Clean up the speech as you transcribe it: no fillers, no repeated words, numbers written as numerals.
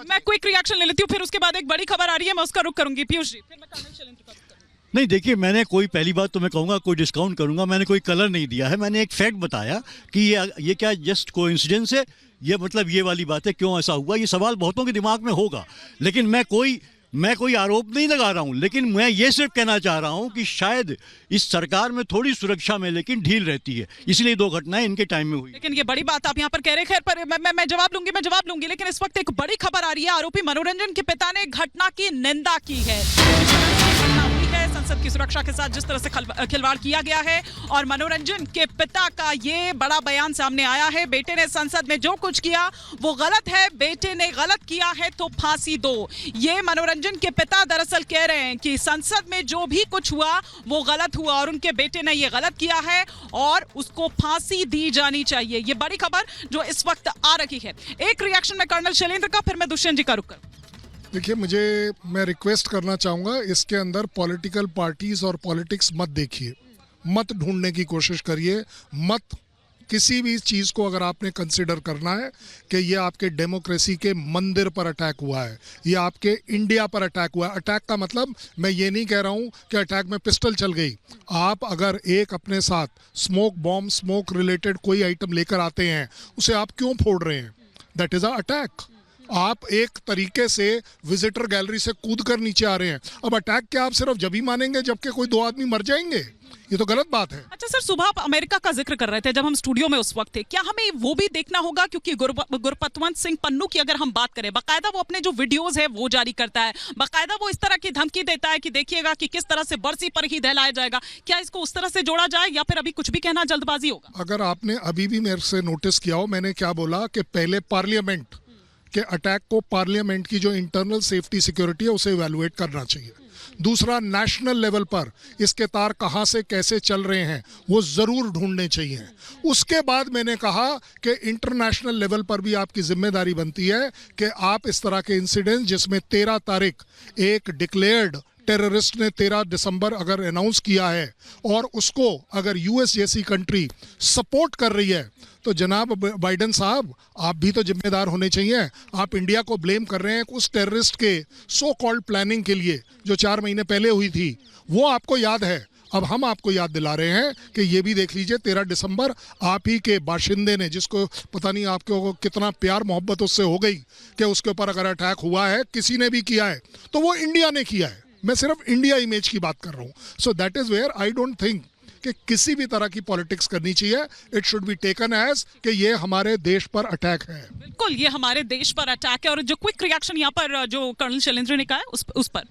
मैं quick reaction ले लेती हूँ, फिर उसके बाद एक बड़ी खबर आ रही है, मैं उसका रुख करूंगी। पीयूष जी, फिर मैं कर्नल शैलेंद्र का रुख करूंगी। नहीं देखिए, मैंने कोई पहली बात तो मैं कहूँगा कोई डिस्काउंट करूँगा, मैंने कोई कलर नहीं दिया है। मैंने एक फैक्ट बताया कि ये क्या जस्ट कोइंसिडेंस है, ये मतलब ये वाली बात है, क्यों ऐसा हुआ, ये सवाल बहुतों के दिमाग में होगा। लेकिन मैं कोई आरोप नहीं लगा रहा हूं, लेकिन मैं ये सिर्फ कहना चाह रहा हूं कि शायद इस सरकार में थोड़ी सुरक्षा में लेकिन ढील रहती है, इसलिए दो घटनाएं इनके टाइम में हुई। लेकिन ये बड़ी बात आप यहाँ पर कह रहे हैं, खैर पर मैं जवाब लूंगी, लेकिन इस वक्त एक बड़ी खबर आ रही है। आरोपी मनोरंजन के पिता ने घटना की निंदा की है। संसद की सुरक्षा के साथ जिस तरह से खिलवाड़ किया गया है, और मनोरंजन के पिता का ये बड़ा बयान सामने आया है। बेटे ने संसद में जो कुछ किया वो गलत है, बेटे ने गलत किया है तो फांसी दो। ये मनोरंजन के पिता दरअसल कह रहे हैं कि संसद में जो भी कुछ हुआ वो गलत हुआ और उनके बेटे ने ये गलत किया है और उसको फांसी दी जानी चाहिए। ये बड़ी खबर जो इस वक्त आ रही है। एक रिएक्शन में कर्नल शैलेंद्र का, फिर मैं दुष्यंत जी का रुख करूं। देखिए, मैं रिक्वेस्ट करना चाहूँगा, इसके अंदर पॉलिटिकल पार्टीज और पॉलिटिक्स मत देखिए, मत ढूंढने की कोशिश करिए, मत किसी भी चीज़ को अगर आपने कंसिडर करना है कि ये आपके डेमोक्रेसी के मंदिर पर अटैक हुआ है, ये आपके इंडिया पर अटैक हुआ है। अटैक का मतलब मैं ये नहीं कह रहा हूँ कि अटैक में पिस्टल चल गई। आप अगर एक अपने साथ स्मोक बॉम्ब, स्मोक रिलेटेड कोई आइटम लेकर आते हैं, उसे आप क्यों फोड़ रहे हैं? That is a attack. आप एक तरीके से विजिटर गैलरी से कूद कर नीचे आ रहे हैं। अब अटैक क्या आप सिर्फ जब ही मानेंगे जबकि कोई दो आदमी मर जाएंगे? ये तो गलत बात है। अच्छा सर, सुबह आप अमेरिका का जिक्र कर रहे थे जब हम स्टूडियो में उस वक्त थे, क्या हमें वो भी देखना होगा? क्योंकि गुरपतवंत सिंह पन्नू की अगर हम बात करें, बाकायदा वो अपने जो वीडियोस है वो जारी करता है, बाकायदा वो इस तरह की धमकी देता है कि देखिएगा कि किस तरह से बरसी पर ही दहलाया जाएगा। क्या इसको उस तरह से जोड़ा जाए या फिर अभी कुछ भी कहना जल्दबाजी होगा? अगर आपने अभी भी मेरे से नोटिस किया हो, मैंने क्या बोला कि पहले पार्लियामेंट के अटैक को, पार्लियामेंट की जो इंटरनल सेफ्टी सिक्योरिटी है उसे इवैल्यूएट करना चाहिए। दूसरा, नेशनल लेवल पर इसके तार कहां से कैसे चल रहे हैं वो जरूर ढूंढने चाहिए। उसके बाद मैंने कहा कि इंटरनेशनल लेवल पर भी आपकी जिम्मेदारी बनती है कि आप इस तरह के इंसिडेंट, जिसमें 13 तारीख एक डिक्लेयर्ड टेररिस्ट ने 13 दिसंबर अगर अनाउंस किया है और उसको अगर यूएस जैसी कंट्री सपोर्ट कर रही है, तो जनाब बाइडेन साहब, आप भी तो जिम्मेदार होने चाहिए। आप इंडिया को ब्लेम कर रहे हैं उस टेररिस्ट के सो कॉल्ड प्लानिंग के लिए जो 4 महीने पहले हुई थी। वो आपको याद है। अब हम आपको याद दिला रहे हैं कि ये भी देख लीजिए, 13 दिसंबर आप ही के बाशिंदे ने, जिसको पता नहीं आपको कितना प्यार मोहब्बत उससे हो गई कि उसके ऊपर अगर अटैक हुआ है, किसी ने भी किया है, तो वो इंडिया ने किया है। मैं सिर्फ इंडिया इमेज की बात कर रहा हूँ। So that is where I don't think कि किसी भी तरह की पॉलिटिक्स करनी चाहिए। It should be taken as कि ये हमारे देश पर अटैक है। बिल्कुल, ये हमारे देश पर अटैक है। और जो क्विक रिएक्शन यहाँ पर जो कर्नल शैलेंद्र ने कहा है उस पर